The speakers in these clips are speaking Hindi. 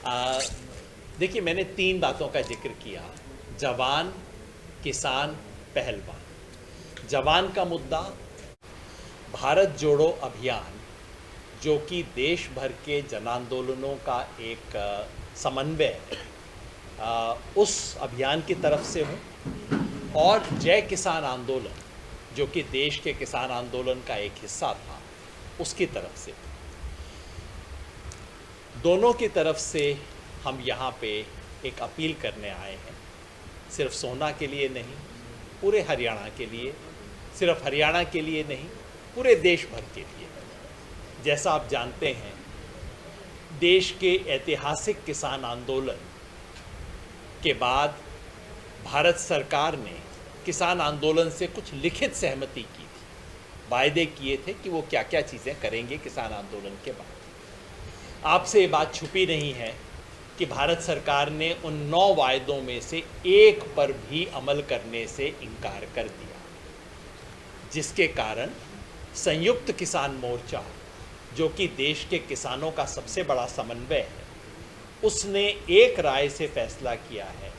आ, देखिए, मैंने 3 बातों का जिक्र किया। जवान, किसान, पहलवान। जवान का मुद्दा भारत जोड़ो अभियान, जो कि देश भर के जन आंदोलनों का एक समन्वय उस अभियान की तरफ से हूँ, और जय किसान आंदोलन, जो कि देश के किसान आंदोलन का एक हिस्सा था, उसकी तरफ से। दोनों की तरफ से हम यहाँ पे एक अपील करने आए हैं, सिर्फ सोहना के लिए नहीं, पूरे हरियाणा के लिए, सिर्फ हरियाणा के लिए नहीं, पूरे देश भर के लिए। जैसा आप जानते हैं, देश के ऐतिहासिक किसान आंदोलन के बाद भारत सरकार ने किसान आंदोलन से कुछ लिखित सहमति की थी, वायदे किए थे कि वो क्या क्या चीज़ें करेंगे किसान आंदोलन के बाद। आपसे ये बात छुपी नहीं है कि भारत सरकार ने उन 9 वायदों में से एक पर भी अमल करने से इनकार कर दिया, जिसके कारण संयुक्त किसान मोर्चा, जो कि देश के किसानों का सबसे बड़ा समन्वय है, उसने एक राय से फैसला किया है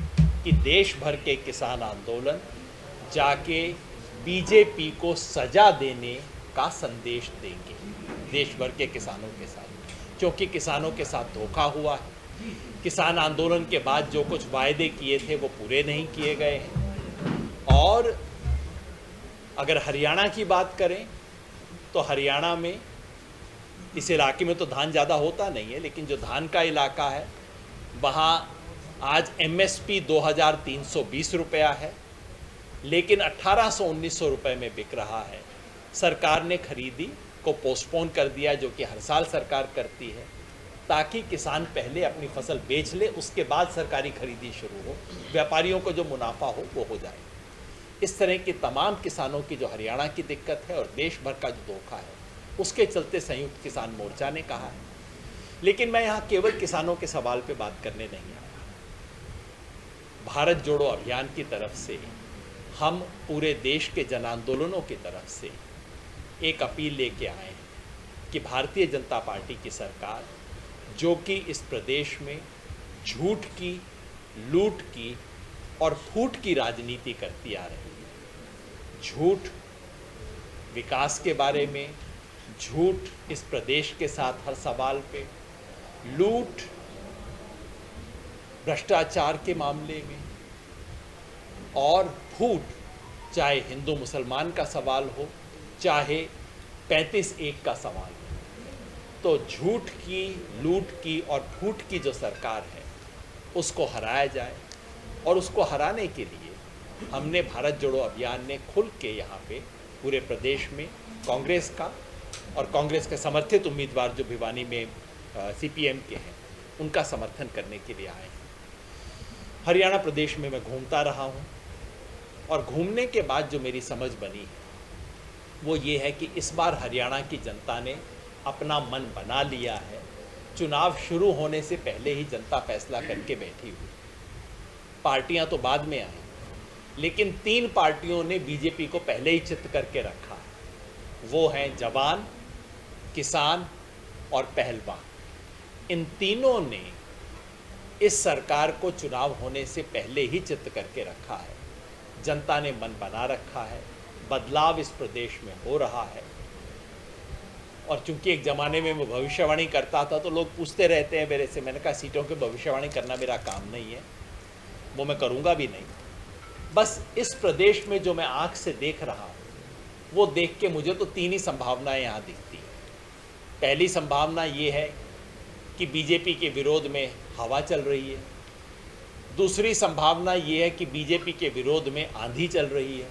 कि देश भर के किसान आंदोलन जाके बीजेपी को सजा देने का संदेश देंगे देश भर के किसानों के साथ, क्योंकि किसानों के साथ धोखा हुआ है। किसान आंदोलन के बाद जो कुछ वायदे किए थे वो पूरे नहीं किए गए हैं। और अगर हरियाणा की बात करें तो हरियाणा में, इस इलाके में तो धान ज़्यादा होता नहीं है, लेकिन जो धान का इलाका है वहाँ आज एमएसपी 2320 रुपया है, लेकिन 1800-1900 रुपये में बिक रहा है। सरकार ने खरीदी को पोस्टपोन कर दिया, जो कि हर साल सरकार करती है, ताकि किसान पहले अपनी फसल बेच ले, उसके बाद सरकारी खरीदी शुरू हो, व्यापारियों को जो मुनाफा हो वो हो जाए। इस तरह की तमाम किसानों की जो हरियाणा की दिक्कत है और देश भर का जो धोखा है, उसके चलते संयुक्त किसान मोर्चा ने कहा है। लेकिन मैं यहाँ केवल किसानों के सवाल पे बात करने नहीं आया। भारत जोड़ो अभियान की तरफ से हम पूरे देश के जन आंदोलनों की तरफ से एक अपील लेके आए हैं कि भारतीय जनता पार्टी की सरकार, जो कि इस प्रदेश में झूठ की, लूट की और फूट की राजनीति करती आ रही है, झूठ विकास के बारे में, झूठ इस प्रदेश के साथ हर सवाल पे, लूट भ्रष्टाचार के मामले में, और फूट चाहे हिंदू मुसलमान का सवाल हो, चाहे 35-1 का सवाल हो। तो झूठ की, लूट की और फूट की जो सरकार है, उसको हराया जाए। और उसको हराने के लिए हमने भारत जोड़ो अभियान ने खुल के यहाँ पे पूरे प्रदेश में कांग्रेस का और कांग्रेस के समर्थित उम्मीदवार जो भिवानी में सीपीएम के हैं, उनका समर्थन करने के लिए आए हैं। हरियाणा प्रदेश में मैं घूमता रहा हूँ, और घूमने के बाद जो मेरी समझ बनी है वो ये है कि इस बार हरियाणा की जनता ने अपना मन बना लिया है। चुनाव शुरू होने से पहले ही जनता फैसला करके बैठी हुई। पार्टियां तो बाद में आई, लेकिन 3 पार्टियों ने बीजेपी को पहले ही चित्त करके रखा है। वो हैं जवान, किसान और पहलवान। इन तीनों ने इस सरकार को चुनाव होने से पहले ही चित्त करके रखा है। जनता ने मन बना रखा है, बदलाव इस प्रदेश में हो रहा है। और चूंकि एक ज़माने में मैं भविष्यवाणी करता था, तो लोग पूछते रहते हैं मेरे से, मैंने कहा सीटों की भविष्यवाणी करना मेरा काम नहीं है, वो मैं करूँगा भी नहीं। बस इस प्रदेश में जो मैं आँख से देख रहा हूँ, वो देख के मुझे तो 3 ही संभावनाएं यहाँ दिखती हैं। पहली संभावना ये है कि बीजेपी के विरोध में हवा चल रही है। दूसरी संभावना ये है कि बीजेपी के विरोध में आंधी चल रही है।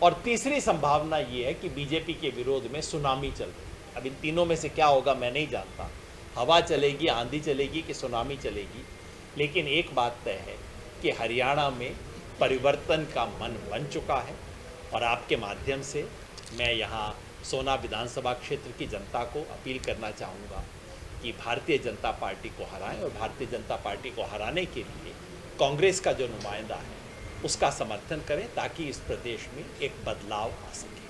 और तीसरी संभावना ये है कि बीजेपी के विरोध में सुनामी चल रही है। अब इन तीनों में से क्या होगा मैं नहीं जानता, हवा चलेगी, आंधी चलेगी कि सुनामी चलेगी। लेकिन एक बात तय है कि हरियाणा में परिवर्तन का मन बन चुका है। और आपके माध्यम से मैं यहाँ सोहना विधानसभा क्षेत्र की जनता को अपील करना चाहूँगा कि भारतीय जनता पार्टी को हराएं, और भारतीय जनता पार्टी को हराने के लिए कांग्रेस का जो नुमाइंदा है उसका समर्थन करें, ताकि इस प्रदेश में एक बदलाव आ सके।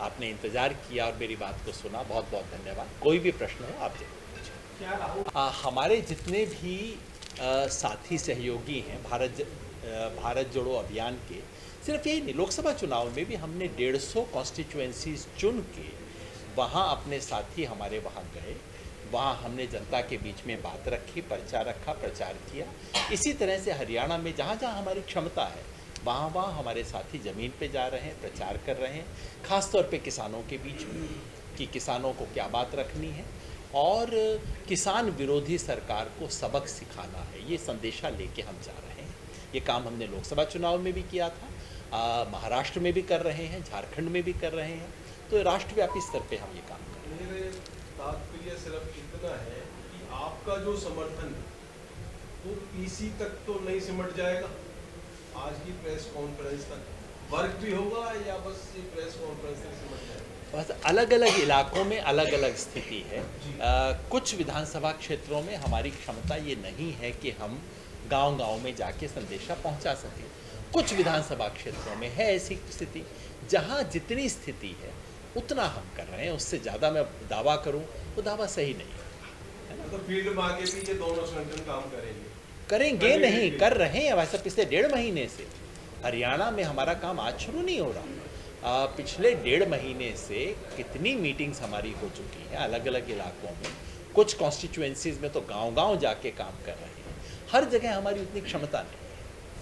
आपने इंतज़ार किया और मेरी बात को सुना, बहुत बहुत धन्यवाद। कोई भी प्रश्न हो आप जरूर पूछें। हमारे जितने भी साथी सहयोगी हैं भारत जोड़ो अभियान के, सिर्फ यही नहीं, लोकसभा चुनाव में भी हमने 150 कॉन्स्टिट्यूएंसीज चुन के वहाँ अपने साथी हमारे वहाँ गए, वहाँ हमने जनता के बीच में बात रखी, पर्चा रखा, प्रचार किया। इसी तरह से हरियाणा में जहाँ जहाँ हमारी क्षमता है वहाँ वहाँ हमारे साथी ज़मीन पे जा रहे हैं, प्रचार कर रहे हैं, ख़ास तौर पे किसानों के बीच में कि किसानों को क्या बात रखनी है और किसान विरोधी सरकार को सबक सिखाना है, ये संदेशा लेके हम जा रहे हैं। ये काम हमने लोकसभा चुनाव में भी किया था, महाराष्ट्र में भी कर रहे हैं, झारखंड में भी कर रहे हैं, तो राष्ट्रव्यापी स्तर पे हम ये काम कर रहे हैं। मेरे तात्पर्य सिर्फ इतना है कि आपका जो समर्थन वो पीसी तक तो नहीं सिमट जाएगा, आज की प्रेस कॉन्फ्रेंस तक वर्क भी होगा या बस ये प्रेस कॉन्फ्रेंस तक सिमट जाएगा? बस अलग अलग इलाकों में अलग अलग स्थिति है। कुछ विधानसभा क्षेत्रों में हमारी क्षमता ये नहीं है कि हम गांव-गांव में जाके संदेशा पहुंचा सकें। कुछ विधानसभा क्षेत्रों में है ऐसी स्थिति, जहां जितनी स्थिति है उतना हम कर रहे हैं, उससे ज़्यादा मैं दावा करूं वो दावा सही नहीं है। तो फील्ड में आगे भी ये दोनों संगठन काम करेंगे नहीं, कर रहे हैं वैसे पिछले 1.5 महीने से। हरियाणा में हमारा काम आज शुरू नहीं हो रहा, पिछले 1.5 महीने से कितनी मीटिंग्स हमारी हो चुकी हैं अलग अलग इलाकों में। कुछ कॉन्स्टिट्यूएंसीज में तो गांव-गांव जाके काम कर रहे हैं। हर जगह हमारी उतनी क्षमता नहीं।